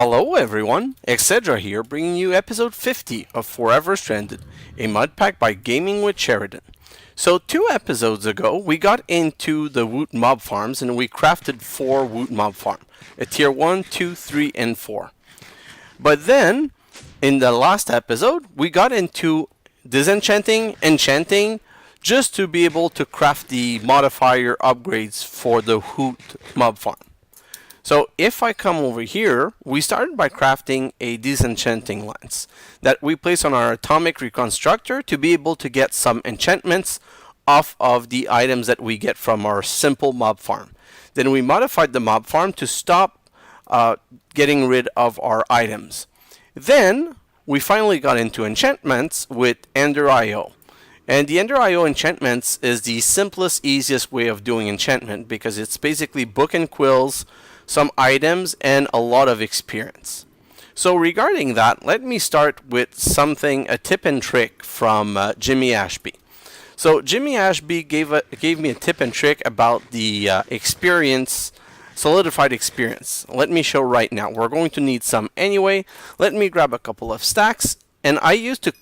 Hello everyone, xHedra here, bringing you episode 50 of Forever Stranded, a mod pack by Gaming with Sheridan. So 2 episodes ago, we got into the Woot mob farms and we crafted 4 Woot mob farm, a tier 1, 2, 3, and 4. But then, in the last episode, we got into Disenchanting, Enchanting, just to be able to craft the modifier upgrades for the Woot mob farm. So if I come over here, we started by crafting a Disenchanting lens that we place on our atomic reconstructor to be able to get some enchantments off of the items that we get from our simple mob farm. Then we modified the mob farm to stop getting rid of our items. Then we finally got into enchantments with Endier IO. And the Endier IO enchantments is the simplest, easiest way of doing enchantment because it's basically book and quills, some items, and a lot of experience. So regarding that, let me start with a tip and trick from Jimi Ashby. So Jimi Ashby gave me a tip and trick about the solidified experience. Let me show right now. We're going to need some anyway. Let me grab a couple of stacks, and I used to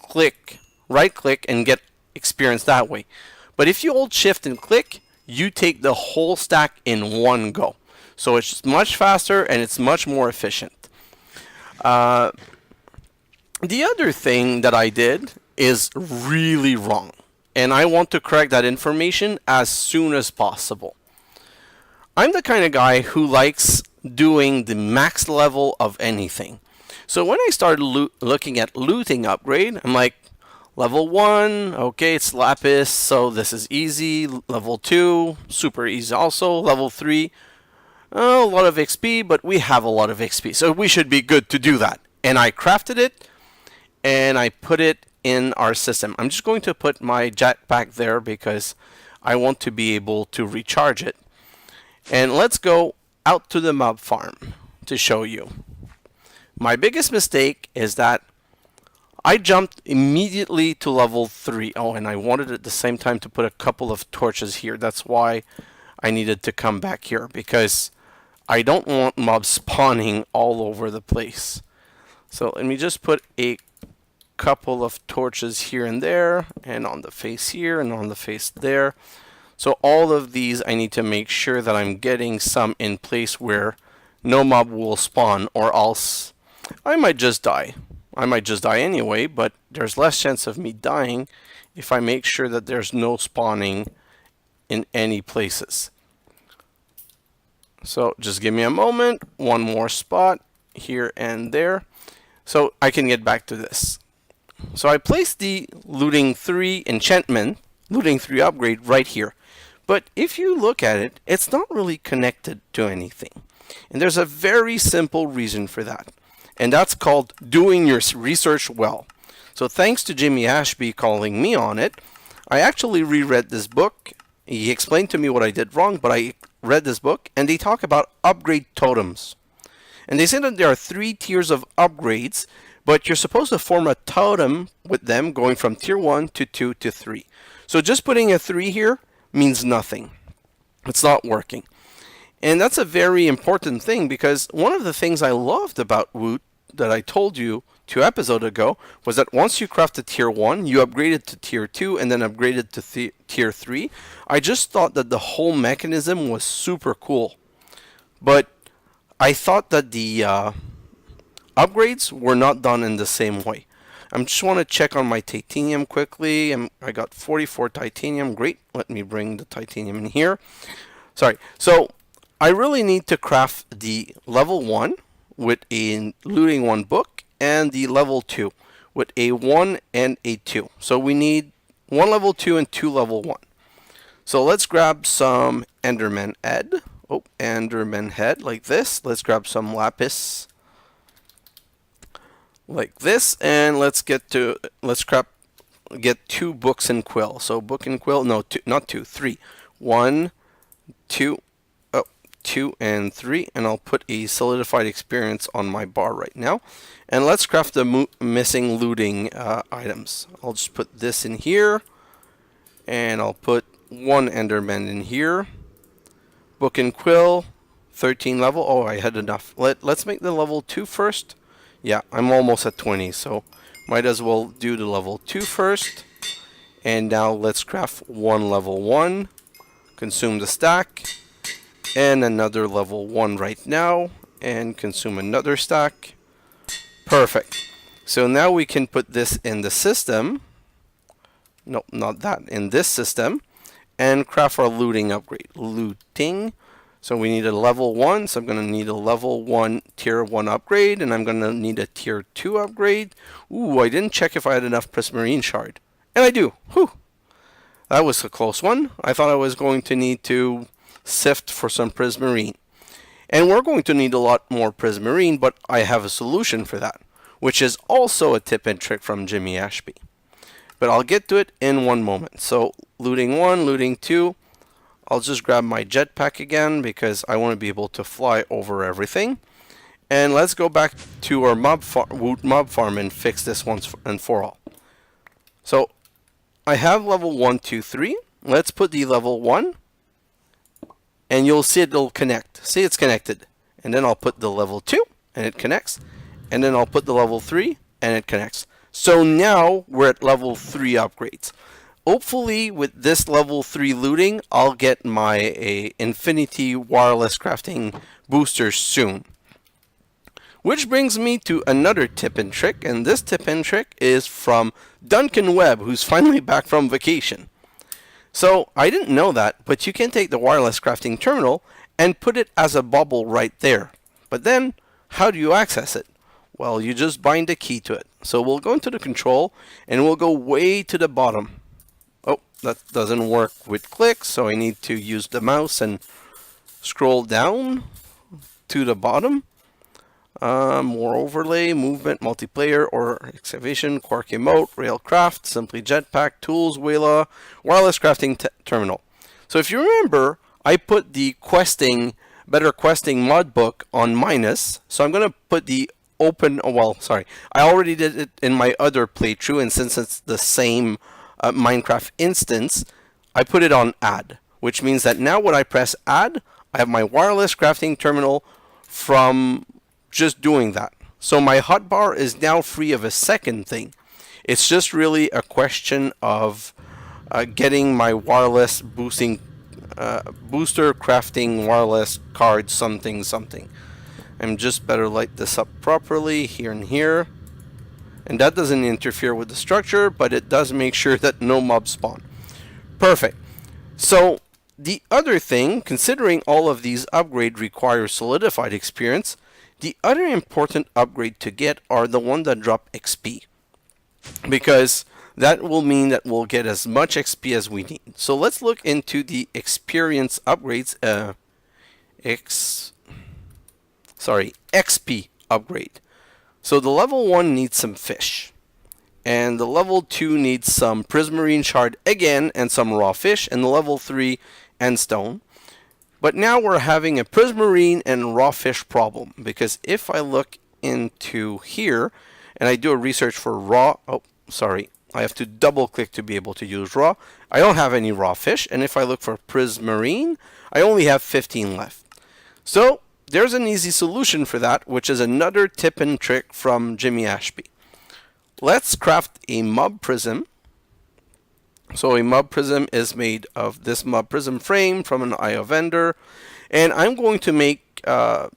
right click and get experience that way. But if you hold shift and click, you take the whole stack in one go. So it's much faster and it's much more efficient. The other thing that I did is really wrong, and I want to correct that information as soon as possible. I'm the kind of guy who likes doing the max level of anything. So when I started looking at looting upgrade, I'm like, level 1, okay, it's lapis, so this is easy. Level 2, super easy also. Level 3, a lot of XP, but we have a lot of XP, so we should be good to do that. And I crafted it, and I put it in our system. I'm just going to put my jetpack there because I want to be able to recharge it. And let's go out to the mob farm to show you. My biggest mistake is that I jumped immediately to level 3. Oh, and I wanted at the same time to put a couple of torches here. That's why I needed to come back here, because I don't want mobs spawning all over the place. So let me just put a couple of torches here and there, and on the face here, and on the face there. So all of these, I need to make sure that I'm getting some in place where no mob will spawn, or else I might just die. I might just die anyway, but there's less chance of me dying if I make sure that there's no spawning in any places. So just give me a moment, one more spot here and there, so I can get back to this. So I placed the looting 3 upgrade right here. But if you look at it, it's not really connected to anything. And there's a very simple reason for that. And that's called doing your research well. So thanks to Jimi Ashby calling me on it, I actually reread this book. He explained to me what I did wrong, but I read this book, and they talk about upgrade totems. And they say that there are 3 tiers of upgrades, but you're supposed to form a totem with them going from tier 1 to 2 to 3. So just putting a 3 here means nothing. It's not working. And that's a very important thing, because one of the things I loved about Woot that I told you 2 episodes ago was that once you crafted tier 1, you upgraded to tier 2 and then upgraded to tier 3. I just thought that the whole mechanism was super cool. But I thought that the upgrades were not done in the same way. I just want to check on my titanium quickly. I got 44 titanium. Great. Let me bring the titanium in here. Sorry. So I really need to craft the level 1 with a looting 1 book, and the level 2 with a 1 and a 2. So we need 1 level 2 and 2 level 1. So let's grab some Enderman head like this. Let's grab some lapis like this, and let's get 2 books and quill. So book and quill, no, not 2, 3. 1, 2, 2 and 3, and I'll put a solidified experience on my bar right now. And let's craft the missing looting items. I'll just put this in here, and I'll put 1 Enderman in here. Book and quill, 13 level. Oh, I had enough. Let's make the level 2 first. Yeah, I'm almost at 20, so might as well do the level 2 first. And now let's craft one level 1. Consume the stack. And another level 1 right now. And consume another stack. Perfect. So now we can put this in the system. Nope, not that. In this system. And craft our looting upgrade. Looting. So we need a level 1. So I'm going to need a level 1 tier 1 upgrade. And I'm going to need a tier 2 upgrade. Ooh, I didn't check if I had enough prismarine shard. And I do. Whew. That was a close one. I thought I was going to need to sift for some prismarine. And we're going to need a lot more prismarine, but I have a solution for that, which is also a tip and trick from Jimi Ashby. But I'll get to it in one moment. So looting 1, looting 2. I'll just grab my jetpack again because I want to be able to fly over everything. And let's go back to our Woot mob farm and fix this once and for all. So I have level 1, 2, 3. Let's put the level 1. And you'll see it'll connect. See, it's connected. And then I'll put the level 2 and it connects. And then I'll put the level 3 and it connects. So now we're at level 3 upgrades. Hopefully with this level 3 looting, I'll get my infinity wireless crafting booster soon. Which brings me to another tip and trick. And this tip and trick is from Duncan Webb, who's finally back from vacation. So I didn't know that, but you can take the wireless crafting terminal and put it as a bubble right there. But then, how do you access it? Well, you just bind a key to it. So we'll go into the control and we'll go way to the bottom. Oh, that doesn't work with clicks, so I need to use the mouse and scroll down to the bottom. More overlay, movement, multiplayer, or excavation, quark emote, railcraft, simply jetpack, tools, Wayla, wireless crafting terminal. So if you remember, I put the better questing mod book on minus. So I'm going to put the I already did it in my other playthrough, and since it's the same Minecraft instance, I put it on add, which means that now when I press add, I have my wireless crafting terminal from just doing that. So my hotbar is now free of a second thing. It's just really a question of getting my wireless booster crafting wireless card something. I'm just better light this up properly here and here. And that doesn't interfere with the structure, but it does make sure that no mobs spawn. Perfect. So the other thing, considering all of these upgrades require solidified experience, the other important upgrade to get are the one that drop XP. Because that will mean that we'll get as much XP as we need. So let's look into the experience upgrades. XP upgrade. So the level 1 needs some fish. And the level 2 needs some prismarine shard again and some raw fish. And the level 3 and stone. But now we're having a prismarine and raw fish problem, because if I look into here and I do a research for raw, I have to double click to be able to use raw. I don't have any raw fish, and if I look for prismarine, I only have 15 left. So there's an easy solution for that, which is another tip and trick from Jimi Ashby. Let's craft a mob prism. So a mob prism is made of this mob prism frame from an IO vendor. And I'm going to make 10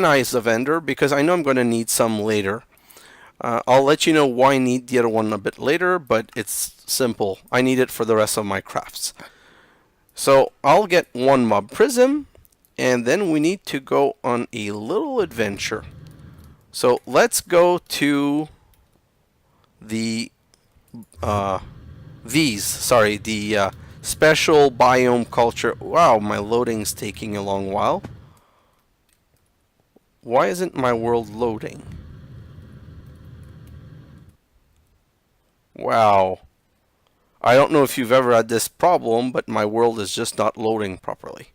eyes of Ender because I know I'm going to need some later. I'll let you know why I need the other one a bit later, but it's simple. I need it for the rest of my crafts. So I'll get one mob prism, and then we need to go on a little adventure. So let's go to the special biome culture. Wow, my loading's taking a long while. Why isn't my world loading? Wow. I don't know if you've ever had this problem, but my world is just not loading properly.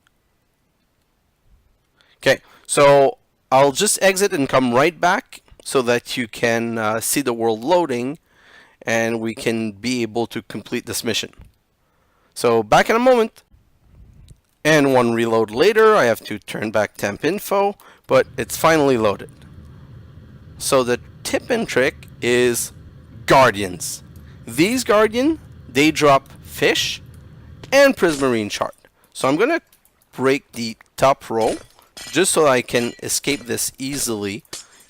Okay, so I'll just exit and come right back so that you can see the world loading and we can be able to complete this mission. So back in a moment. And one reload later, I have to turn back temp info, but it's finally loaded. So the tip and trick is guardians. These guardian, they drop fish and prismarine shard. So I'm gonna break the top row just so I can escape this easily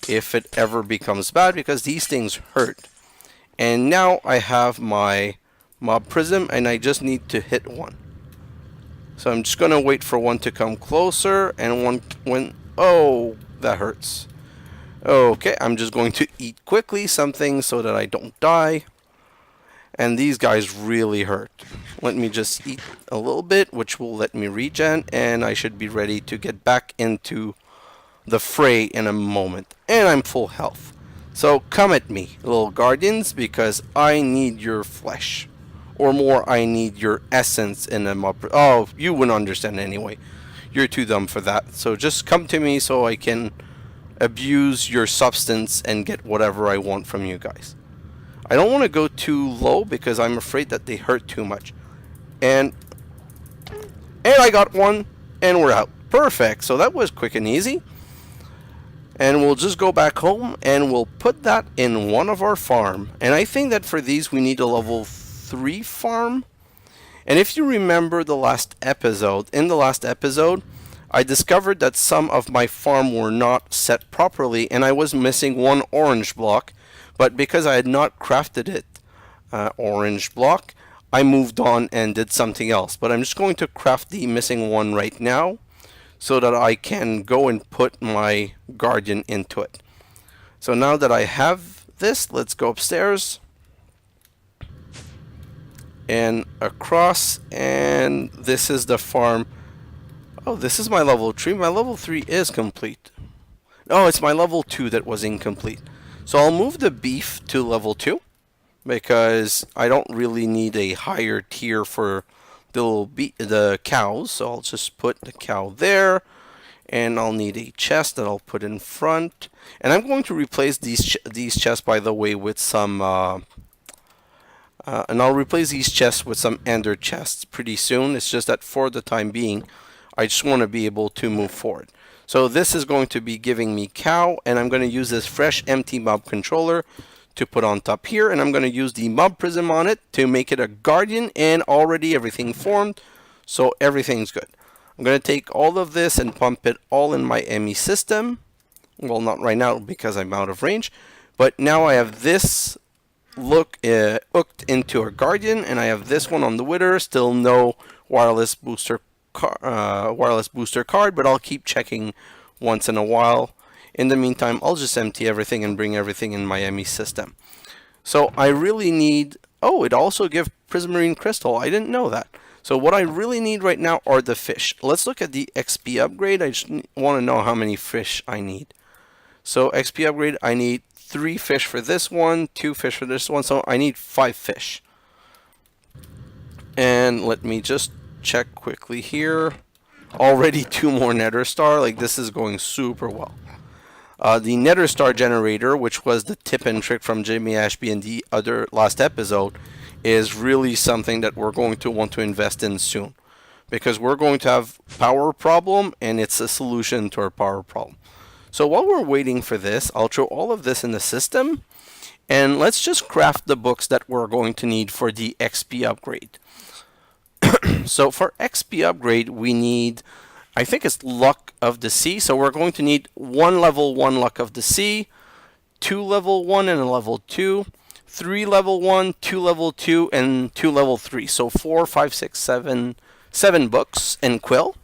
if it ever becomes bad, because these things hurt. And now I have my mob prism and I just need to hit one. So I'm just gonna wait for one to come closer, and oh, that hurts. Okay, I'm just going to eat quickly something so that I don't die. And these guys really hurt. Let me just eat a little bit, which will let me regen, and I should be ready to get back into the fray in a moment. And I'm full health. So come at me, little guardians, because I need your flesh. Or more, I need your essence in a mob. Oh, you wouldn't understand anyway. You're too dumb for that. So just come to me so I can abuse your substance and get whatever I want from you guys. I don't want to go too low because I'm afraid that they hurt too much. And I got one, and we're out. Perfect. So that was quick and easy. And we'll just go back home and we'll put that in one of our farm. And I think that for these we need a level 3 farm. And if you remember the last episode, in the last episode, I discovered that some of my farm were not set properly and I was missing one orange block. But because I had not crafted it, orange block, I moved on and did something else. But I'm just going to craft the missing one right now so that I can go and put my guardian into it. So now that I have this, let's go upstairs and across, and this is the farm. Oh, this is my level 3. My level 3 is complete. Oh, it's my level 2 that was incomplete. So I'll move the beef to level 2 because I don't really need a higher tier for the cows. So I'll just put the cow there, and I'll need a chest that I'll put in front. And I'm going to replace these chests, by the way, with some and I'll replace these chests with some ender chests pretty soon. It's just that for the time being, I just want to be able to move forward. So this is going to be giving me cow, and I'm going to use this fresh empty mob controller to put on top here, and I'm going to use the mob prism on it to make it a guardian, and already everything formed, so everything's good. I'm going to take all of this and pump it all in my Emmy system. Well, not right now because I'm out of range, but now I have this hooked into a guardian, and I have this one on the wither. Still no wireless booster card, but I'll keep checking once in a while. In the meantime, I'll just empty everything and bring everything in my Emmy system. So I really need, oh, it also gives prismarine crystal. I didn't know that. So what I really need right now are the fish. Let's look at the XP upgrade. I just want to know how many fish I need. So XP upgrade, I need 3 fish for this one, 2 fish for this one, so I need 5 fish. And let me just check quickly here. Already 2 more Nether star. Like, this is going super well. The Nether star generator, which was the tip and trick from Jimi Ashby in the last episode, is really something that we're going to want to invest in soon, because we're going to have power problem, and it's a solution to our power problem. So while we're waiting for this, I'll throw all of this in the system, and let's just craft the books that we're going to need for the XP upgrade. So for XP upgrade, we need, I think it's Luck of the Sea. So we're going to need 1 level 1 Luck of the Sea, 2 level 1 and a level 2, 3 level 1, 2 level 2, and 2 level 3. So 4, 5, 6, 7 books and quill.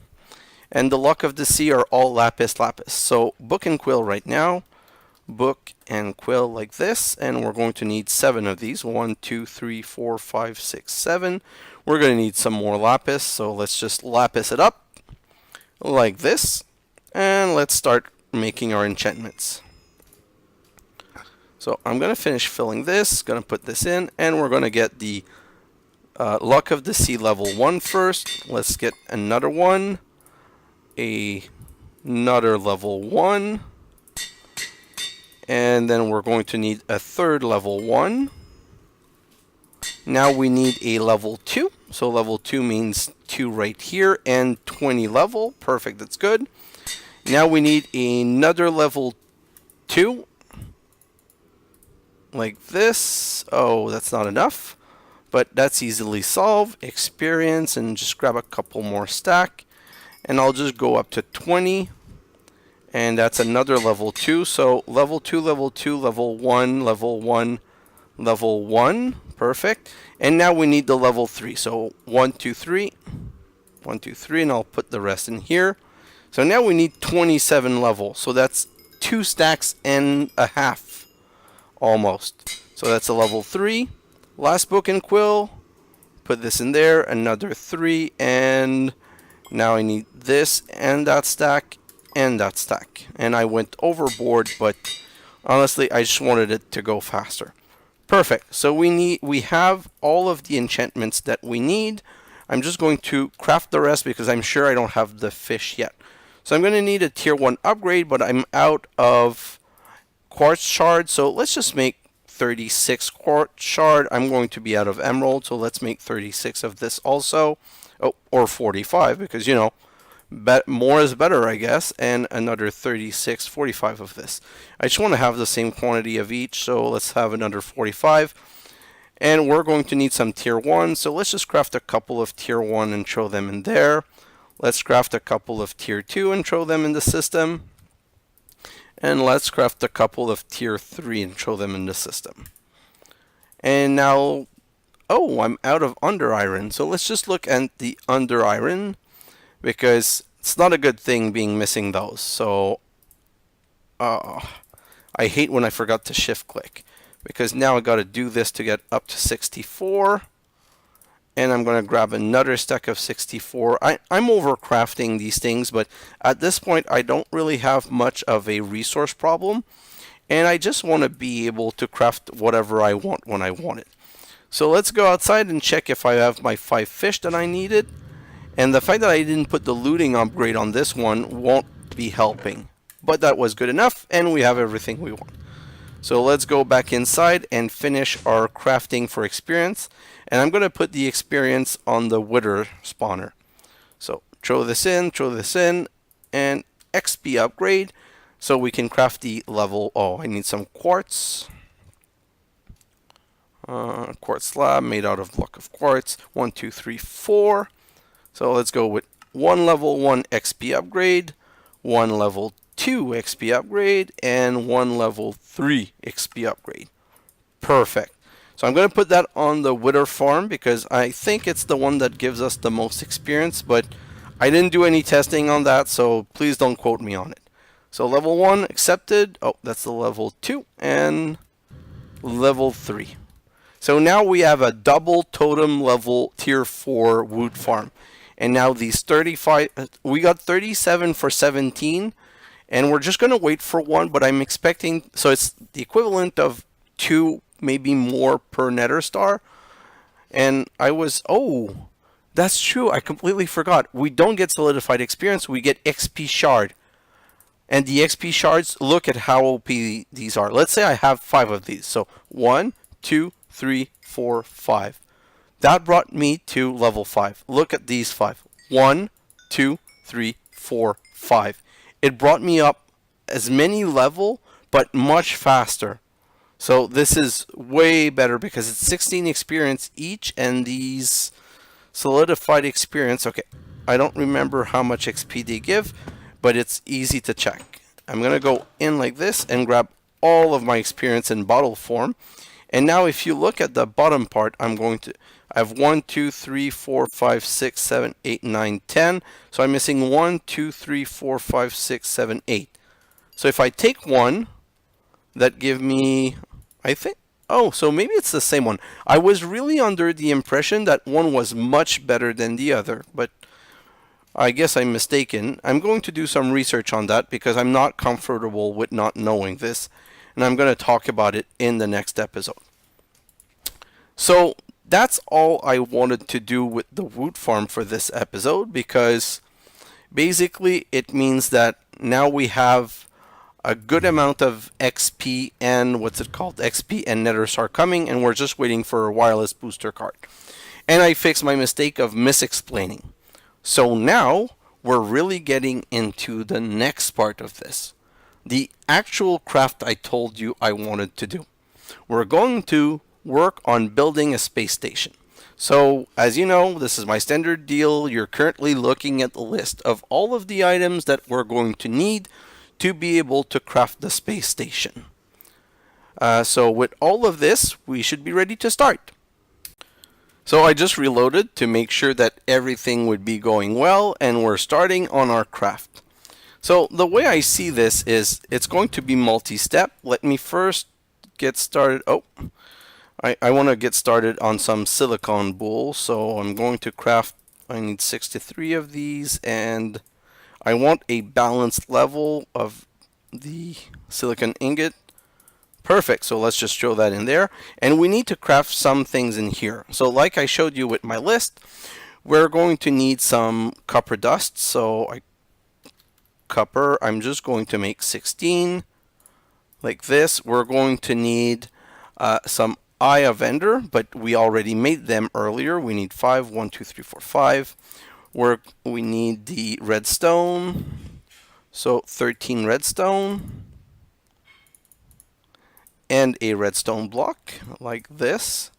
And the Luck of the Sea are all lapis. So book and quill right now. Book and quill like this. And we're going to need 7 of these. 1, 2, 3, 4, 5, 6, 7. We're going to need some more lapis. So let's just lapis it up like this. And let's start making our enchantments. So I'm going to finish filling this. Going to put this in. And we're going to get the Luck of the Sea level 1 first. Let's get another one. Another level 1, and then we're going to need a third level 1. Now we need a level 2, So level 2 means 2 right here and 20 level. Perfect, that's good. Now we need another level 2. Like this. Oh, that's not enough. But that's easily solved. Experience and just grab a couple more stack. And I'll just go up to 20. And that's another level 2. So level 2, level 2, level 1, level 1, level 1. Perfect. And now we need the level 3. So 1, 2, 3. 1, 2, 3. And I'll put the rest in here. So now we need 27 level. So that's 2 stacks and a half. Almost. So that's a level 3. Last book and quill. Put this in there. Another 3. And now I need this and that stack and that stack. And I went overboard, but honestly, I just wanted it to go faster. Perfect. So we have all of the enchantments that we need. I'm just going to craft the rest because I'm sure I don't have the fish yet. So I'm going to need a tier 1 upgrade, but I'm out of quartz shard. So let's just make 36 quartz shard. I'm going to be out of emerald, so let's make 36 of this also. Oh, or 45 because, you know, more is better, I guess. And another 36, 45 of this. I just want to have the same quantity of each, so let's have another 45. And we're going to need some tier 1, so let's just craft a couple of tier 1 and throw them in there. Let's craft a couple of tier 2 and throw them in the system. And let's craft a couple of tier 3 and throw them in the system. And now, oh, I'm out of under iron. So let's just look at the under iron, because it's not a good thing being missing those. So I hate when I forgot to shift click, because now I got to do this to get up to 64. And I'm going to grab another stack of 64. I'm overcrafting these things, but at this point I don't really have much of a resource problem. And I just want to be able to craft whatever I want when I want it. So let's go outside and check if I have my 5 fish that I needed. And the fact that I didn't put the looting upgrade on this one won't be helping. But that was good enough, and we have everything we want. So let's go back inside and finish our crafting for experience. And I'm going to put the experience on the wither spawner. So throw this in, and XP upgrade. So we can craft the level. Oh, I need some quartz. Quartz slab made out of block of quartz. 1, 2, 3, 4. So let's go with 1 level 1 XP upgrade, 1 level 2 XP upgrade, and 1 level 3 XP upgrade. Perfect. So I'm going to put that on the wither farm because I think it's the one that gives us the most experience, but I didn't do any testing on that, so please don't quote me on it. So level 1 accepted. Oh, that's the level 2 and level 3. So now we have a double totem level tier 4 Woot farm. And now these 35, we got 37 for 17, and we're just going to wait for one, but I'm expecting, so it's the equivalent of 2, maybe more per nether star. And I was, oh, that's true, I completely forgot. We don't get solidified experience, we get XP shard. And the XP shards, look at how OP these are. Let's say I have 5 of these. So 1, 2, 3, 4, 5. That brought me to level 5. Look at these 5. 1, 2, 3, 4, 5. It brought me up as many level, but much faster. So this is way better because it's 16 experience each, and these solidified experience, okay, I don't remember how much XP they give, but it's easy to check. I'm going to go in like this and grab all of my experience in bottle form. And now if you look at the bottom part, I have 1, 2, 3, 4, 5, 6, 7, 8, 9, 10. So I'm missing 1, 2, 3, 4, 5, 6, 7, 8. So if I take one, that give me, I think, oh, so maybe it's the same one. I was really under the impression that one was much better than the other, but I guess I'm mistaken. I'm going to do some research on that because I'm not comfortable with not knowing this. And I'm going to talk about it in the next episode. So that's all I wanted to do with the Woot farm for this episode, because basically it means that now we have a good amount of XP and XP and Nether Star coming, and we're just waiting for a wireless booster card. And I fixed my mistake of misexplaining. So now we're really getting into the next part of this. The actual craft I told you I wanted to do. We're going to work on building a space station. So, as you know, this is my standard deal. You're currently looking at the list of all of the items that we're going to need to be able to craft the space station. So with all of this, we should be ready to start. So I just reloaded to make sure that everything would be going well, and we're starting on our craft. So the way I see this is it's going to be multi-step. Let me first get started. I want to get started on some silicon bowl, so I'm going to craft, I need 63 of these, and I want a balanced level of the silicon ingot. Perfect, so let's just throw that in there. And we need to craft some things in here. So like I showed you with my list, we're going to need some copper dust. So copper, I'm just going to make 16 like this. We're going to need some Eye of Ender, but we already made them earlier. We need 5, 1, 2, 3, 4, 5. We need the redstone, so 13 redstone, and a redstone block like this.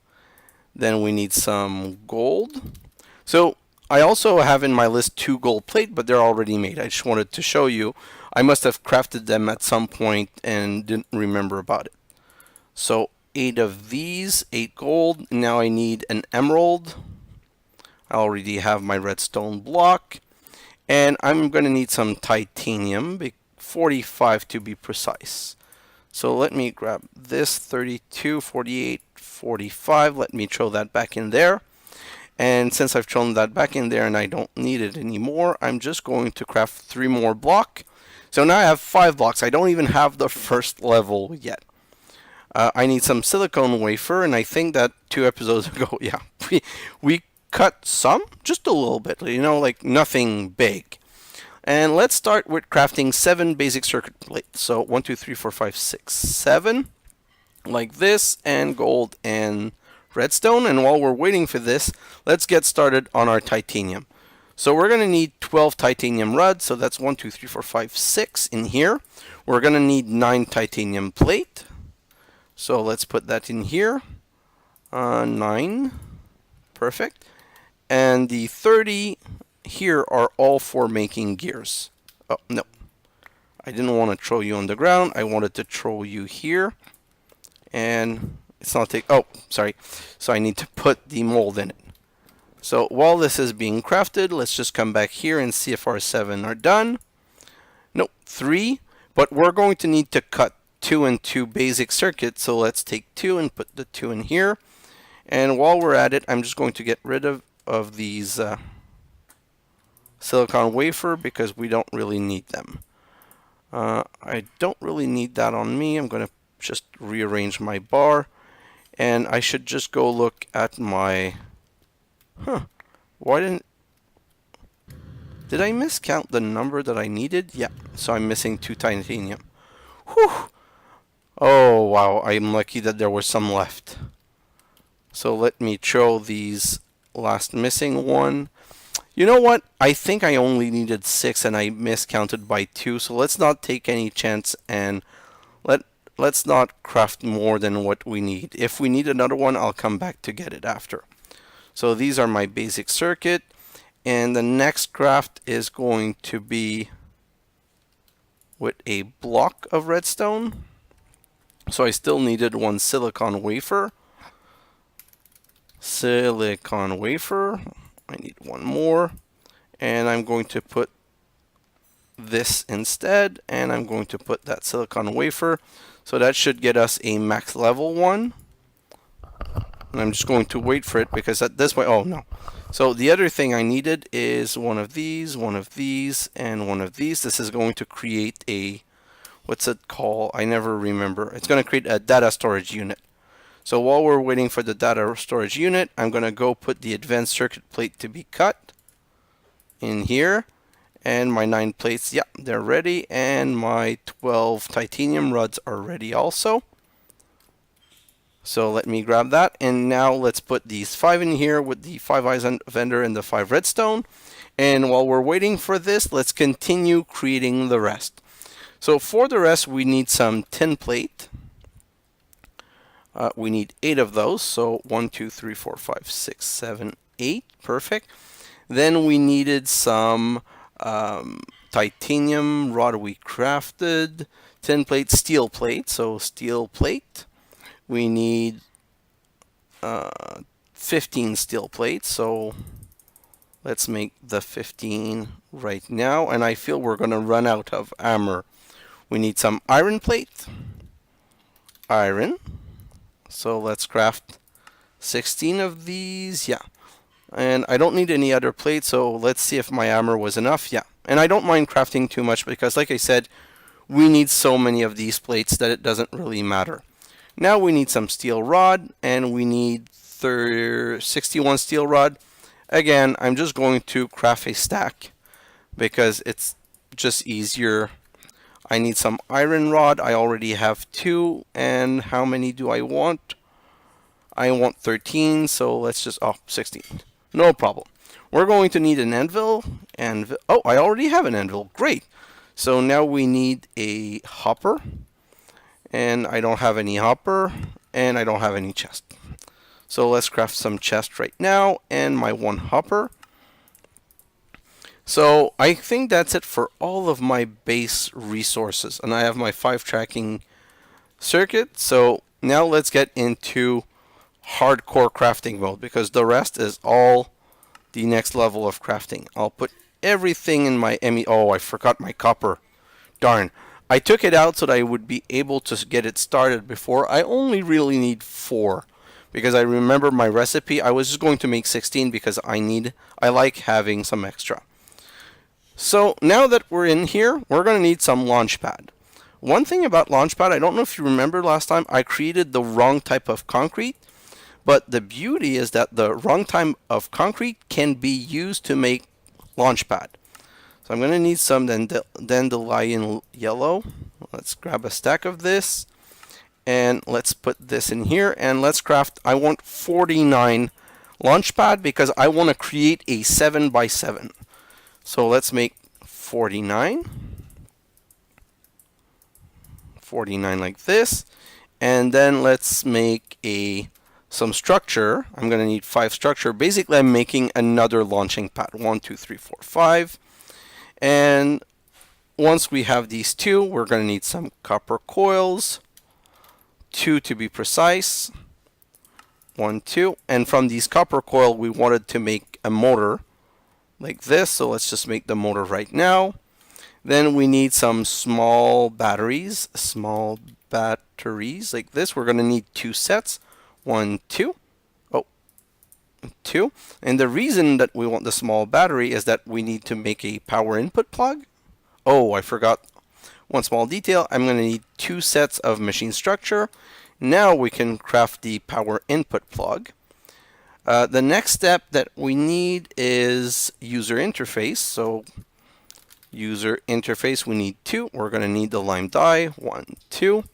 Then we need some gold. So I also have in my list 2 gold plate, but they're already made. I just wanted to show you. I must have crafted them at some point and didn't remember about it. So 8 of these, 8 gold. Now I need an emerald. I already have my redstone block. And I'm going to need some titanium, 45 to be precise. So let me grab this, 32, 48, 45. Let me throw that back in there. And since I've thrown that back in there and I don't need it anymore, I'm just going to craft 3 more blocks. So now I have 5 blocks. I don't even have the first level yet. I need some silicone wafer, and I think that 2 episodes ago, yeah, we cut some, just a little bit, you know, like nothing big. And let's start with crafting 7 basic circuit plates. So 1, 2, 3, 4, 5, 6, 7, like this, and gold and redstone. And while we're waiting for this, let's get started on our titanium. So we're going to need 12 titanium rods. So that's 1, 2, 3, 4, 5, 6 in here. We're going to need 9 titanium plate. So let's put that in here. 9. Perfect. And the 30 here are all for making gears. Oh, no. I didn't want to throw you on the ground. I wanted to throw you here. And it's not oh, sorry. So I need to put the mold in it. So while this is being crafted, let's just come back here and see if our 7 are done. Nope, 3. But we're going to need to cut 2 and 2 basic circuits. So let's take 2 and put the 2 in here. And while we're at it, I'm just going to get rid of these silicon wafer because we don't really need them. I don't really need that on me. I'm going to just rearrange my bar. And I should just go look at my... Why didn't... Did I miscount the number that I needed? Yeah, so I'm missing 2 titanium. Whew! Oh, wow, I'm lucky that there was some left. So let me throw these last missing one. You know what? I think I only needed 6 and I miscounted by 2. So let's not take any chance and let's not craft more than what we need. If we need another one, I'll come back to get it after. So these are my basic circuit. And the next craft is going to be with a block of redstone. So I still needed 1 silicon wafer. Silicon wafer. I need 1 more. And I'm going to put this instead. And I'm going to put that silicon wafer. So that should get us a max level 1. And I'm just going to wait for it because at this point, oh no. So the other thing I needed is 1 of these, 1 of these, and 1 of these. This is going to create a, what's it called? I never remember. It's going to create a data storage unit. So while we're waiting for the data storage unit, I'm going to go put the advanced circuit plate to be cut in here. And my 9 plates, yeah, they're ready. And my 12 titanium rods are ready also. So let me grab that, and now let's put these 5 in here with the 5 eyes of Ender and the 5 redstone. And while we're waiting for this, let's continue creating the rest. So for the rest, we need some tin plate. We need 8 of those. So 1, 2, 3, 4, 5, 6, 7, 8. Perfect. Then we needed some titanium rod we crafted, tin plate, steel plate. So steel plate. We need 15 steel plates. So let's make the 15 right now. And I feel we're going to run out of armor. We need some iron plate. Iron. So let's craft 16 of these. Yeah. And I don't need any other plates, so let's see if my armor was enough. Yeah. And I don't mind crafting too much because, like I said, we need so many of these plates that it doesn't really matter. Now we need some steel rod, and we need 61 steel rod. Again, I'm just going to craft a stack because it's just easier. I need some iron rod. I already have 2. And how many do I want? I want 13, so let's just, 16. No problem. We're going to need an anvil. Oh, I already have an anvil. Great. So now we need a hopper. And I don't have any hopper. And I don't have any chest. So let's craft some chest right now. And my 1 hopper. So I think that's it for all of my base resources. And I have my 5 tracking circuit. So now let's get into hardcore crafting mode, because the rest is all the next level of crafting. I'll put everything in my Emmy. Oh, I forgot my copper. Darn. I took it out so that I would be able to get it started before. I only really need 4. Because I remember my recipe. I was just going to make 16 because I like having some extra. So now that we're in here, we're going to need some launchpad. One thing about launchpad, I don't know if you remember last time, I created the wrong type of concrete. But the beauty is that the wrong type of concrete can be used to make launchpad. So I'm going to need some dandelion yellow. Let's grab a stack of this. And let's put this in here. And let's craft, I want 49 launchpad because I want to create a 7x7. So let's make 49. 49 like this. And then let's make some structure. I'm going to need 5 structure. Basically, I'm making another launching pad. 1, 2, 3, 4, 5. And once we have these 2, we're going to need some copper coils. 2 to be precise. 1, 2. And from these copper coil, we wanted to make a motor like this. So let's just make the motor right now. Then we need some small batteries. Small batteries like this. We're going to need 2 sets. 1, 2. Oh, 2. And the reason that we want the small battery is that we need to make a power input plug. Oh, I forgot one small detail. I'm going to need 2 sets of machine structure. Now we can craft the power input plug. The next step that we need is user interface. So user interface, we need 2. We're going to need the lime die. 1, 2.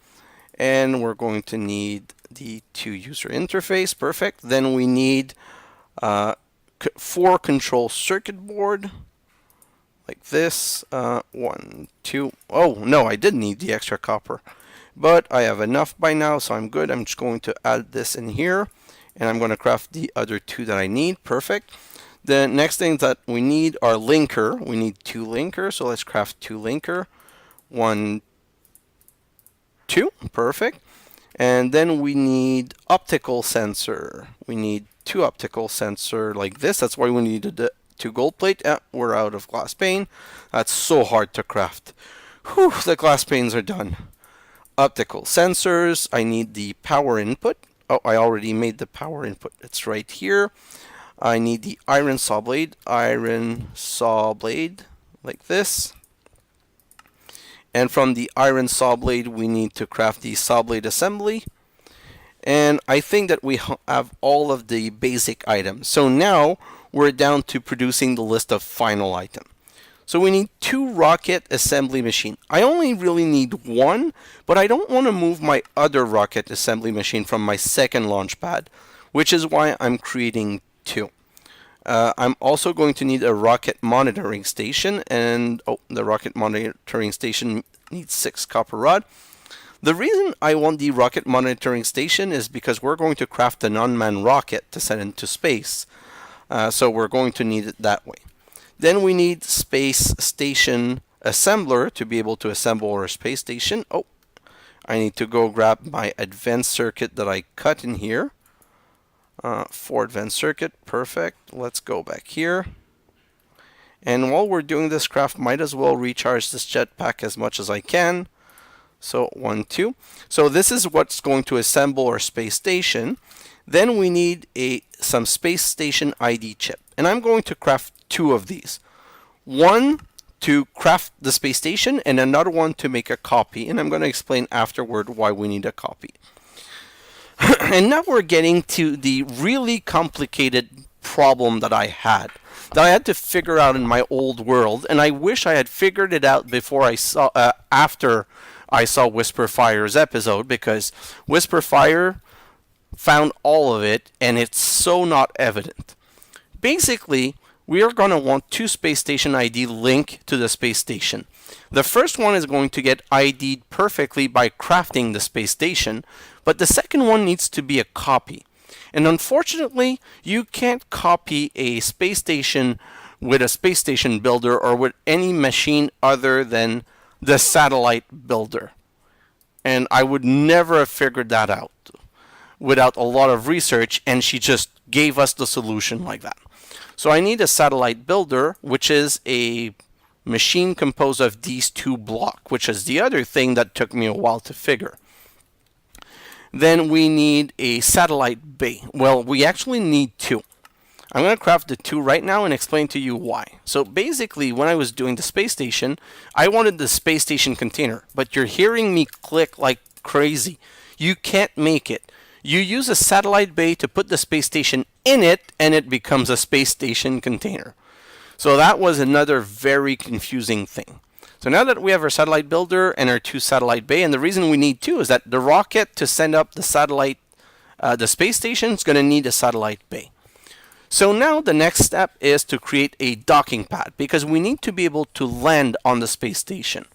And we're going to need the 2 user interface. Perfect. Then we need 4 control circuit board like this. 1, 2. Oh no, I did need the extra copper, but I have enough by now, so I'm good. I'm just going to add this in here, and I'm going to craft the other 2 that I need. Perfect. The next thing that we need are linker. We need 2 linker, so let's craft 2 linker. 1, 2. Perfect. And then we need optical sensor. We need 2 optical sensor like this. That's why we needed the 2 gold plate. We're out of glass pane. That's so hard to craft. Whew, the glass panes are done. Optical sensors. I need the power input. Oh, I already made the power input. It's right here. I need the iron saw blade. Iron saw blade like this. And from the iron saw blade, we need to craft the saw blade assembly. And I think that we have all of the basic items. So now we're down to producing the list of final items. So we need 2 rocket assembly machine. I only really need 1, but I don't want to move my other rocket assembly machine from my second launch pad, which is why I'm creating 2. I'm also going to need a rocket monitoring station, and the rocket monitoring station needs 6 copper rod. The reason I want the rocket monitoring station is because we're going to craft an unmanned rocket to send into space. So we're going to need it that way. Then we need space station assembler to be able to assemble our space station. Oh, I need to go grab my advanced circuit that I cut in here. For advanced circuit, perfect. Let's go back here. And while we're doing this craft, might as well recharge this jetpack as much as I can. So 1, 2. So this is what's going to assemble our space station. Then we need some space station ID chip. And I'm going to craft 2 of these. One to craft the space station and another one to make a copy. And I'm going to explain afterward why we need a copy. And now we're getting to the really complicated problem that I had to figure out in my old world, and I wish I had figured it out before after I saw Whisperfire's episode, because Whisperfire found all of it, and it's so not evident. Basically, we are going to want 2 space station ID linked to the space station. The first one is going to get ID'd perfectly by crafting the space station, but the second one needs to be a copy. And unfortunately, you can't copy a space station with a space station builder or with any machine other than the satellite builder. And I would never have figured that out without a lot of research, and she just gave us the solution like that. So I need a satellite builder, which is a machine composed of these 2 blocks, which is the other thing that took me a while to figure. Then we need a satellite bay. Well, we actually need 2. I'm going to craft the 2 right now and explain to you why. So basically, when I was doing the space station, I wanted the space station container, but you're hearing me click like crazy. You can't make it. You use a satellite bay to put the space station in it, and it becomes a space station container. So that was another very confusing thing. So now that we have our satellite builder and our 2 satellite bay, and the reason we need 2 is that the rocket to send up the satellite, the space station is going to need a satellite bay. So now the next step is to create a docking pad, because we need to be able to land on the space station.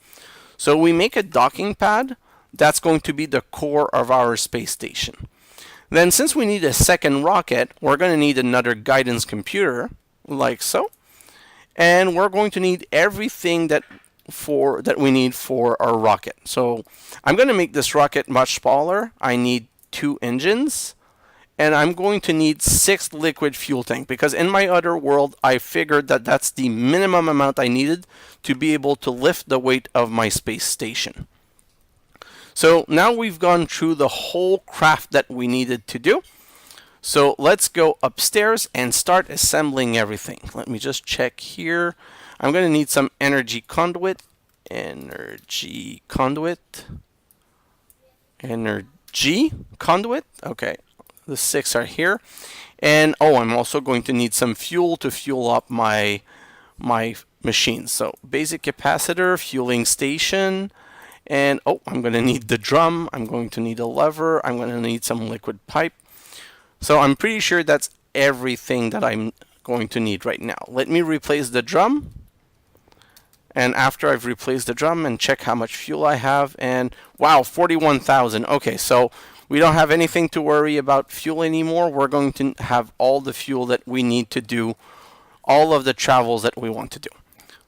So we make a docking pad that's going to be the core of our space station. Then since we need a second rocket, we're going to need another guidance computer, like so. And we're going to need everything that we need for our rocket. So I'm going to make this rocket much smaller. I need 2 engines. And I'm going to need 6 liquid fuel tank, because in my other world, I figured that that's the minimum amount I needed to be able to lift the weight of my space station. So now we've gone through the whole craft that we needed to do. So let's go upstairs and start assembling everything. Let me just check here. I'm going to need some energy conduit. Energy conduit. Okay. The 6 are here. And I'm also going to need some fuel to fuel up my machine. So basic capacitor, fueling station. And I'm going to need the drum. I'm going to need a lever. I'm going to need some liquid pipe. So I'm pretty sure that's everything that I'm going to need right now. Let me replace the drum. And after I've replaced the drum and check how much fuel I have, and wow, 41,000. Okay, so we don't have anything to worry about fuel anymore. We're going to have all the fuel that we need to do all of the travels that we want to do.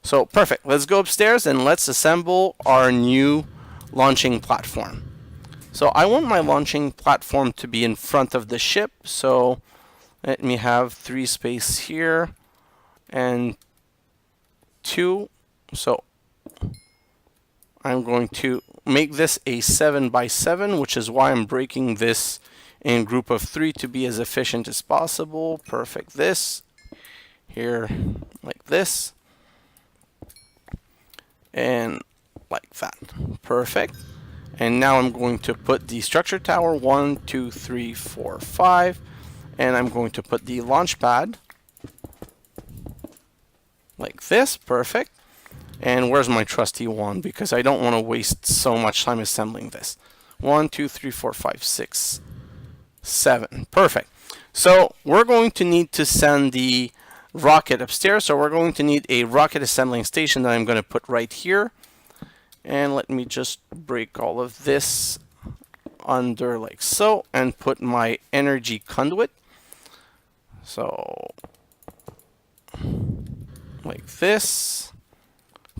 So perfect. Let's go upstairs and let's assemble our new launching platform. So I want my launching platform to be in front of the ship. So let me have 3 space here and 2. So I'm going to make this a 7x7, which is why I'm breaking this in group of 3 to be as efficient as possible. Perfect. This here like this. And like that. Perfect. And now I'm going to put the structure tower 1, 2, 3, 4, 5. And I'm going to put the launch pad like this. Perfect. And where's my trusty wand? Because I don't want to waste so much time assembling this. 1, 2, 3, 4, 5, 6, 7. Perfect. So we're going to need to send the rocket upstairs. So we're going to need a rocket assembling station that I'm going to put right here. And let me just break all of this under like so and put my energy conduit. So like this.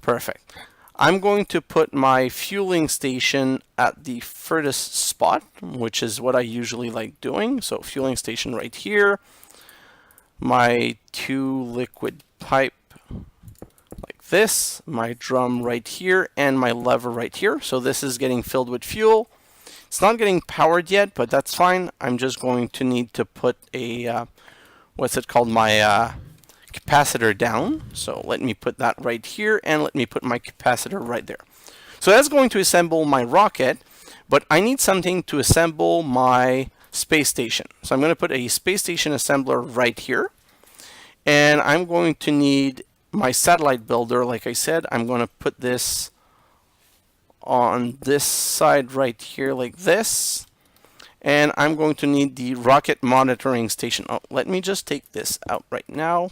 Perfect. I'm going to put my fueling station at the furthest spot, which is what I usually like doing. So fueling station right here. My 2 liquid pipe like this. My drum right here and my lever right here. So this is getting filled with fuel. It's not getting powered yet, but that's fine. I'm just going to need to put a, what's it called, my capacitor down. So let me put that right here, and let me put my capacitor right there. So that's going to assemble my rocket, but I need something to assemble my space station. So I'm going to put a space station assembler right here, and I'm going to need my satellite builder. Like I said, I'm going to put this on this side right here like this, and I'm going to need the rocket monitoring station. Oh, let me just take this out right now,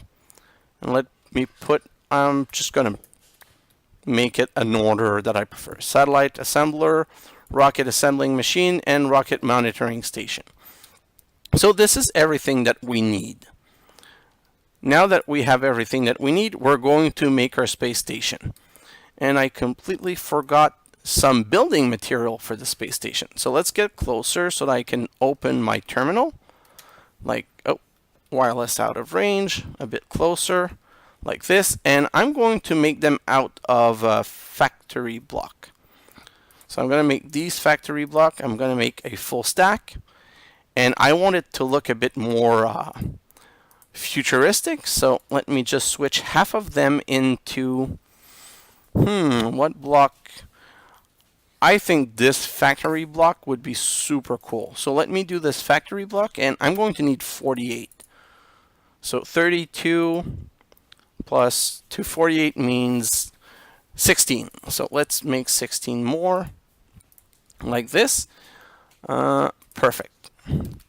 and let me put, I'm just going to make it an order that I prefer. Satellite assembler, rocket assembling machine, and rocket monitoring station. So this is everything that we need. Now that we have everything that we need, we're going to make our space station. And I completely forgot some building material for the space station. So let's get closer so that I can open my terminal. Like, oh, wireless out of range, a bit closer, like this. And I'm going to make them out of a factory block. So I'm going to make these factory block. I'm going to make a full stack. And I want it to look a bit more futuristic. So let me just switch half of them into, what block? I think this factory block would be super cool. So let me do this factory block, and I'm going to need 48. So 32 plus 248 means 16. So let's make 16 more, like this. Perfect.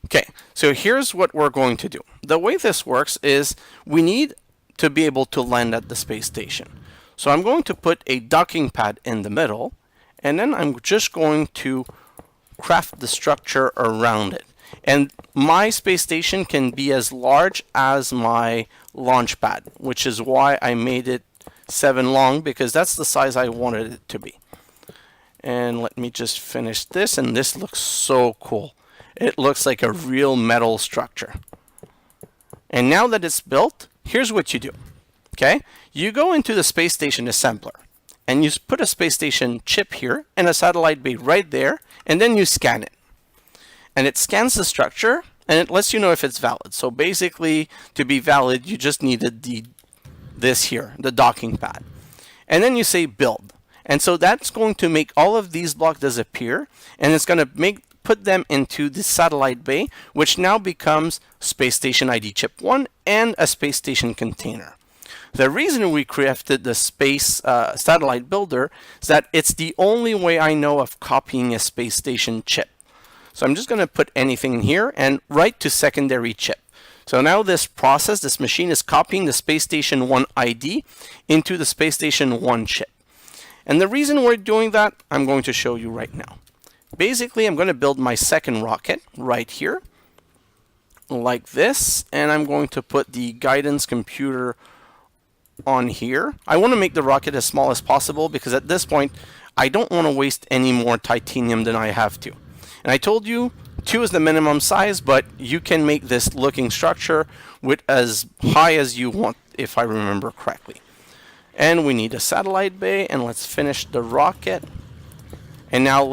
Okay, so here's what we're going to do. The way this works is we need to be able to land at the space station. So I'm going to put a docking pad in the middle, and then I'm just going to craft the structure around it. And my space station can be as large as my launch pad, which is why I made it 7 long, because that's the size I wanted it to be. And let me just finish this, and this looks so cool. It looks like a real metal structure. And now that it's built, here's what you do. Okay? You go into the space station assembler, and you put a space station chip here and a satellite bay right there, and then you scan it. And it scans the structure, and it lets you know if it's valid. So basically, to be valid, you just needed this here, the docking pad. And then you say build. And so that's going to make all of these blocks disappear, and it's going to put them into the satellite bay, which now becomes Space Station ID Chip 1 and a space station container. The reason we crafted the space satellite builder is that it's the only way I know of copying a space station chip. So I'm just going to put anything in here and write to secondary chip. So now this machine is copying the Space Station 1 ID into the Space Station 1 chip. And the reason we're doing that, I'm going to show you right now. Basically, I'm going to build my second rocket right here, like this, and I'm going to put the guidance computer on here. I want to make the rocket as small as possible because at this point, I don't want to waste any more titanium than I have to. And I told you 2 is the minimum size, but you can make this looking structure with as high as you want, if I remember correctly. And we need a satellite bay, and let's finish the rocket. And now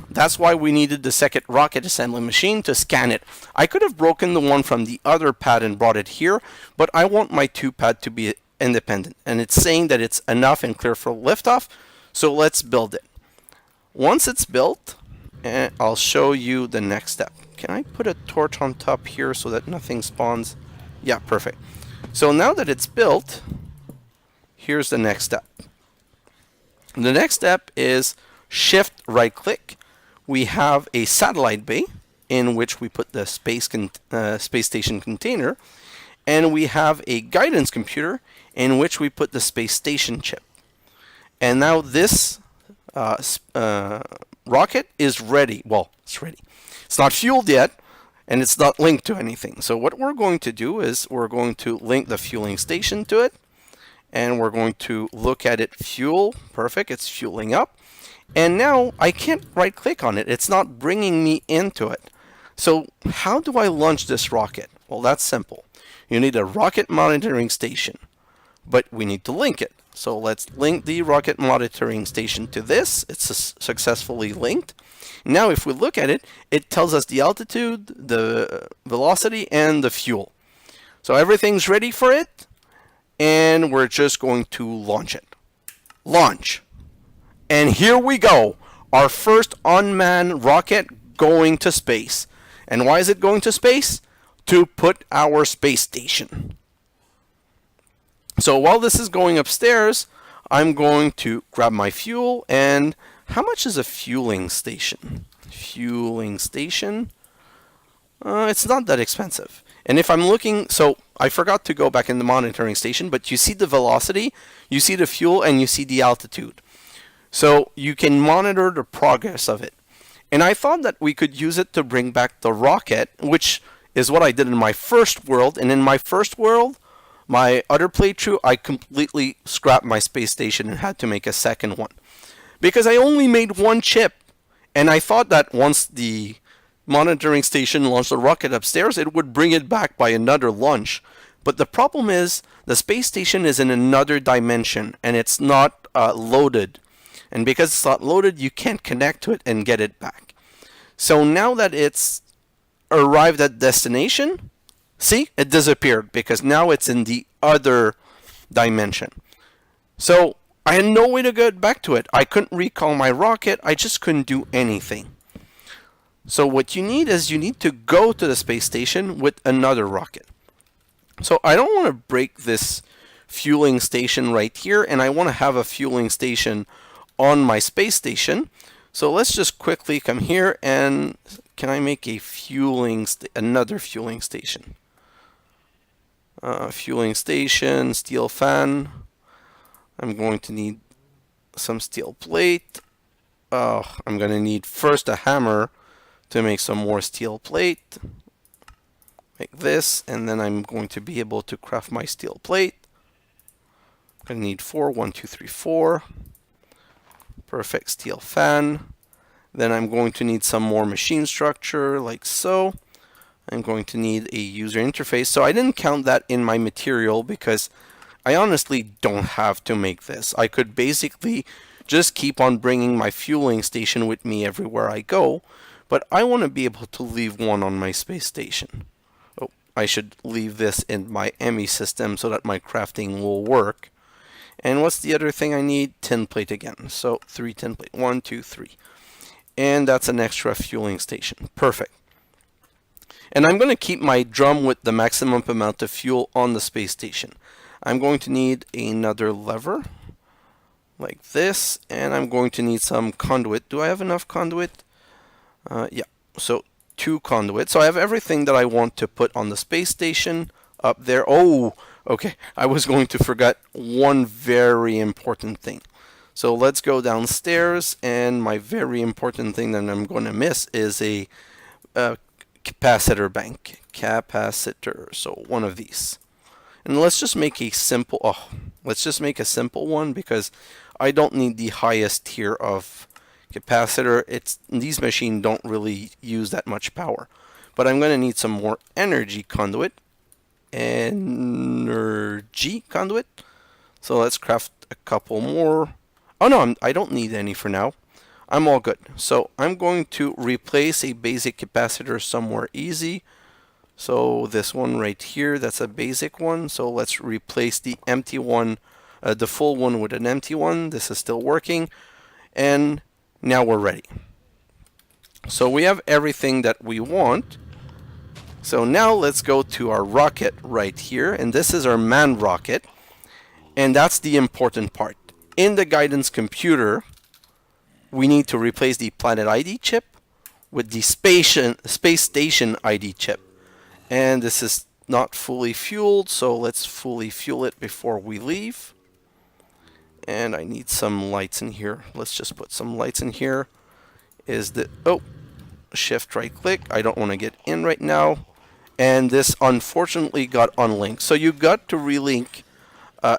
that's why we needed the second rocket assembly machine to scan it. I could have broken the one from the other pad and brought it here, but I want my 2 pad to be independent. And it's saying that it's enough and clear for liftoff, so let's build it. Once it's built, I'll show you the next step. Can I put a torch on top here so that nothing spawns? Yeah, perfect. So now that it's built, here's the next step. The next step is shift right click. We have a satellite bay in which we put the space station container, and we have a guidance computer in which we put the space station chip. And now this rocket is ready. Well, it's ready. It's not fueled yet, and it's not linked to anything. So what we're going to do is we're going to link the fueling station to it, and we're going to look at it fuel. Perfect, it's fueling up. And now I can't right click on it. It's not bringing me into it. So how do I launch this rocket? Well, that's simple. You need a rocket monitoring station, but we need to link it. So let's link the rocket monitoring station to this. It's successfully linked. Now if we look at it, it tells us the altitude, the velocity, and the fuel. So everything's ready for it, and we're just going to launch it. Launch. And here we go. Our first unmanned rocket going to space. And why is it going to space? To put our space station. So while this is going upstairs, I'm going to grab my fuel. And how much is a fueling station? Fueling station. It's not that expensive. And if I'm looking, so I forgot to go back in the monitoring station, but you see the velocity, you see the fuel, and you see the altitude. So you can monitor the progress of it. And I thought that we could use it to bring back the rocket, which is what I did in my first world. And in my first world, my other playthrough, I completely scrapped my space station and had to make a second one. Because I only made one chip. And I thought that once the monitoring station launched the rocket upstairs, it would bring it back by another launch. But the problem is, the space station is in another dimension, and it's not loaded. And because it's not loaded, you can't connect to it and get it back. So now that it's arrived at destination, see, it disappeared because now it's in the other dimension. So I had no way to get back to it. I couldn't recall my rocket. I just couldn't do anything. So what you need is you need to go to the space station with another rocket. So I don't want to break this fueling station right here, and I want to have a fueling station on my space station. So let's just quickly come here, and can I make a another fueling station? Fueling station, steel fan. I'm going to need some steel plate. I'm going to need first a hammer to make some more steel plate. Like this, and then I'm going to be able to craft my steel plate. I'm going to need 4, 1, 2, 3, 4. Perfect, steel fan. Then I'm going to need some more machine structure, like so. I'm going to need a user interface. So I didn't count that in my material because I honestly don't have to make this. I could basically just keep on bringing my fueling station with me everywhere I go. But I want to be able to leave one on my space station. Oh, I should leave this in my Emmy system so that my crafting will work. And what's the other thing I need? Tin plate again. So 3 tin plate. 1, 2, 3. And that's an extra fueling station. Perfect. And I'm going to keep my drum with the maximum amount of fuel on the space station. I'm going to need another lever like this. And I'm going to need some conduit. Do I have enough conduit? Yeah. So 2 conduits. So I have everything that I want to put on the space station up there. Oh, okay. I was going to forget one very important thing. So let's go downstairs, and my very important thing that I'm going to miss is a capacitor bank. Capacitor. So one of these. And let's just make a simple, let's just make a simple one because I don't need the highest tier of capacitor. These machines don't really use that much power. But I'm going to need some more energy conduit. Energy conduit. So let's craft a couple more. Oh no, I don't need any for now. I'm all good. So I'm going to replace a basic capacitor somewhere easy. So this one right here, that's a basic one. So let's replace the empty one, the full one with an empty one. This is still working. And now we're ready. So we have everything that we want. So now let's go to our rocket right here. And this is our manned rocket. And that's the important part. in the guidance computer, we need to replace the planet ID chip with the space station ID chip. And this is not fully fueled, so let's fully fuel it before we leave. And I need some lights in here. Let's just put some lights in here. Shift right click. I don't want to get in right now. And this unfortunately got unlinked. So you got to relink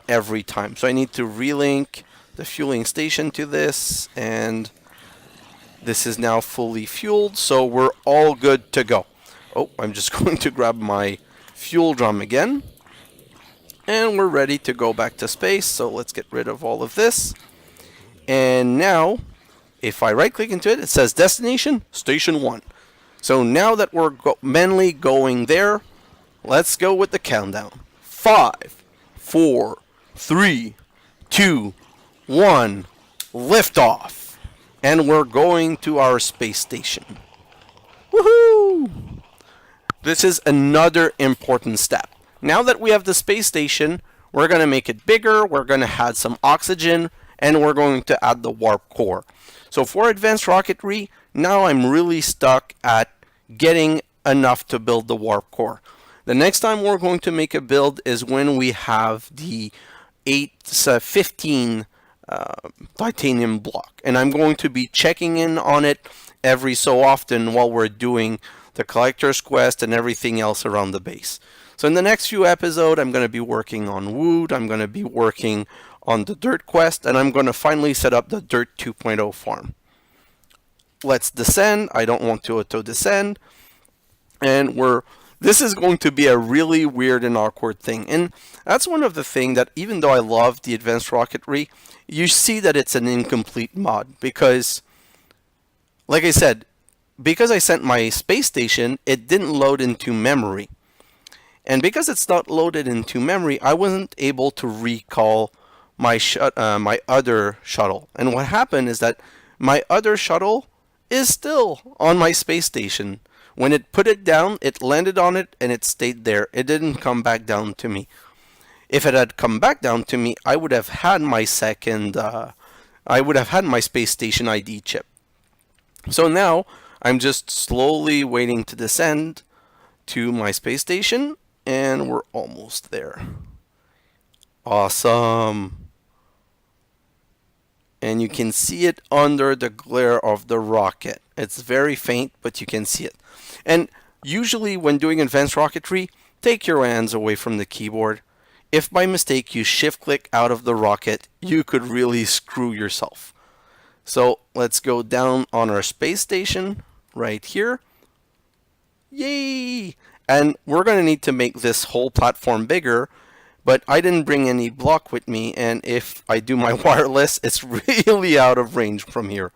every time. So I need to relink the fueling station to this, and this is now fully fueled, so we're all good to go. Oh, I'm just going to grab my fuel drum again, and we're ready to go back to space. So let's get rid of all of this. And now, if I right click into it, it says destination station 1. So now that we're mainly going there, let's go with the countdown. 5, 4, 3, 2, 1, liftoff. And we're going to our space station. Woohoo! This is another important step. Now that we have the space station, we're going to make it bigger, we're going to add some oxygen, and we're going to add the warp core. So for advanced rocketry, now I'm really stuck at getting enough to build the warp core. The next time we're going to make a build is when we have the 15 titanium block, and I'm going to be checking in on it every so often while we're doing the collector's quest and everything else around the base. So in the next few episodes, I'm going to be working on Woot, I'm going to be working on the dirt quest, and I'm going to finally set up the dirt 2.0 farm. Let's descend. I don't want to auto descend, and this is going to be a really weird and awkward thing. And that's one of the things that, even though I love the advanced rocketry, you see that it's an incomplete mod, because, like I said, because I sent my space station, it didn't load into memory. And because it's not loaded into memory, I wasn't able to recall my other shuttle. And what happened is that my other shuttle is still on my space station. When it put it down, it landed on it and it stayed there. It didn't come back down to me. If it had come back down to me, I would have had my my space station ID chip. So now I'm just slowly waiting to descend to my space station, and we're almost there. Awesome. And you can see it under the glare of the rocket. It's very faint, but you can see it. And usually when doing advanced rocketry, take your hands away from the keyboard. If by mistake you shift click out of the rocket, you could really screw yourself. So let's go down on our space station right here. Yay! And we're going to need to make this whole platform bigger, but I didn't bring any block with me, and if I do my wireless, it's really out of range from here.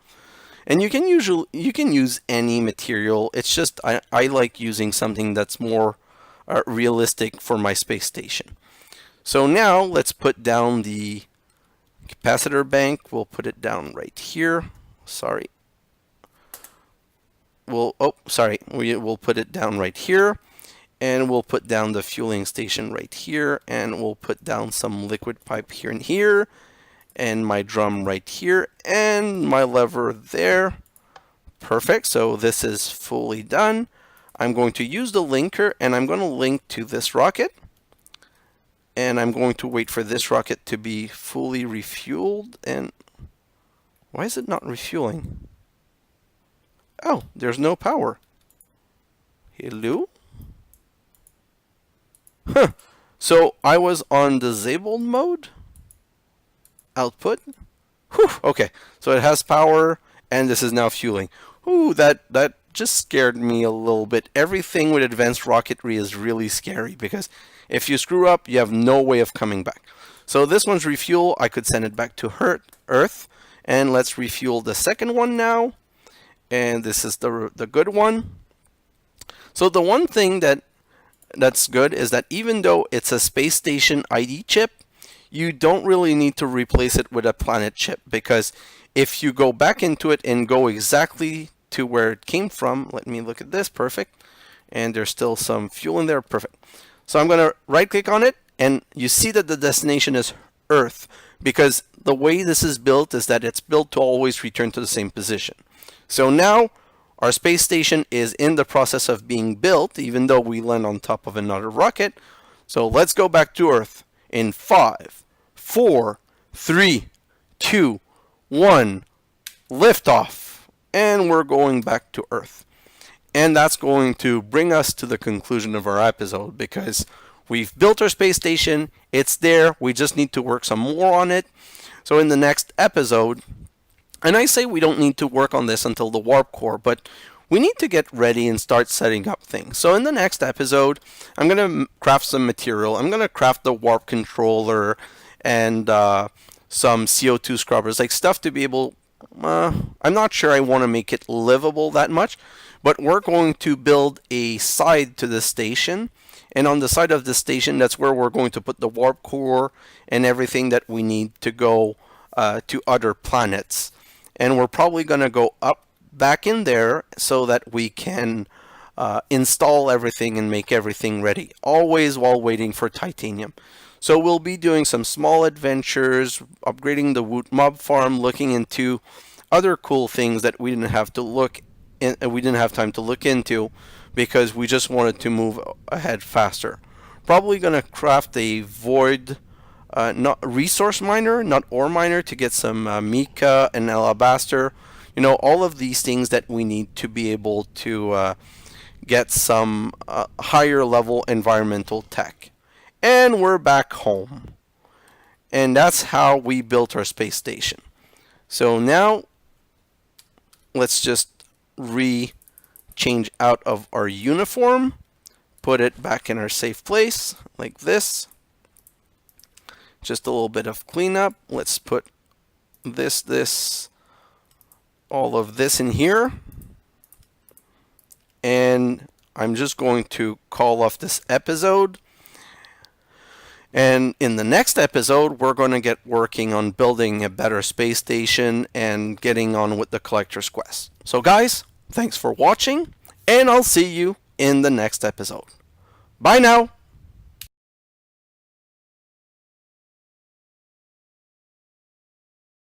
And you can use any material. It's just I like using something that's more realistic for my space station. So now let's put down the capacitor bank. We'll put it down right here. Sorry. We'll put it down right here, and we'll put down the fueling station right here, and we'll put down some liquid pipe here and here, and my drum right here, and my lever there. Perfect. So this is fully done. I'm going to use the linker, and I'm going to link to this rocket, and I'm going to wait for this rocket to be fully refueled. And why is it not refueling? Oh, there's no power. Hello? Huh. So I was on disabled mode. Output. Whew. Okay. So it has power, and this is now fueling. Ooh, that just scared me a little bit. Everything with advanced rocketry is really scary, because if you screw up, you have no way of coming back. So this one's refuel. I could send it back to Earth, and let's refuel the second one now. And this is the good one. So the one thing that's good is that even though it's a space station ID chip, you don't really need to replace it with a planet chip, because if you go back into it and go exactly to where it came from, let me look at this, perfect, and there's still some fuel in there, perfect. So I'm going to right click on it, and you see that the destination is Earth, because the way this is built is that it's built to always return to the same position. So now our space station is in the process of being built, even though we land on top of another rocket. So let's go back to Earth in 5, 4, 3, 2, 1, liftoff. And we're going back to Earth. And that's going to bring us to the conclusion of our episode, because we've built our space station, it's there, we just need to work some more on it. So in the next episode, and I say we don't need to work on this until the warp core, but we need to get ready and start setting up things. So in the next episode, I'm going to craft some material. I'm going to craft the warp controller and some CO2 scrubbers, like stuff to be able, I'm not sure I want to make it livable that much, but we're going to build a side to the station. And on the side of the station, that's where we're going to put the warp core and everything that we need to go to other planets. And we're probably going to go up back in there so that we can install everything and make everything ready, always while waiting for titanium. So we'll be doing some small adventures, upgrading the Woot mob farm, looking into other cool things that we didn't have time to look into, because we just wanted to move ahead faster. Probably going to craft a void, not resource miner, not ore miner, to get some mica and alabaster. You know, all of these things that we need to be able to get some higher level environmental tech. And we're back home. And that's how we built our space station. So now let's just change out of our uniform, put it back in our safe place like this. Just a little bit of cleanup. Let's put all of this in here. And I'm just going to call off this episode. And in the next episode, we're going to get working on building a better space station and getting on with the collector's quest. So guys, thanks for watching, and I'll see you in the next episode. Bye now!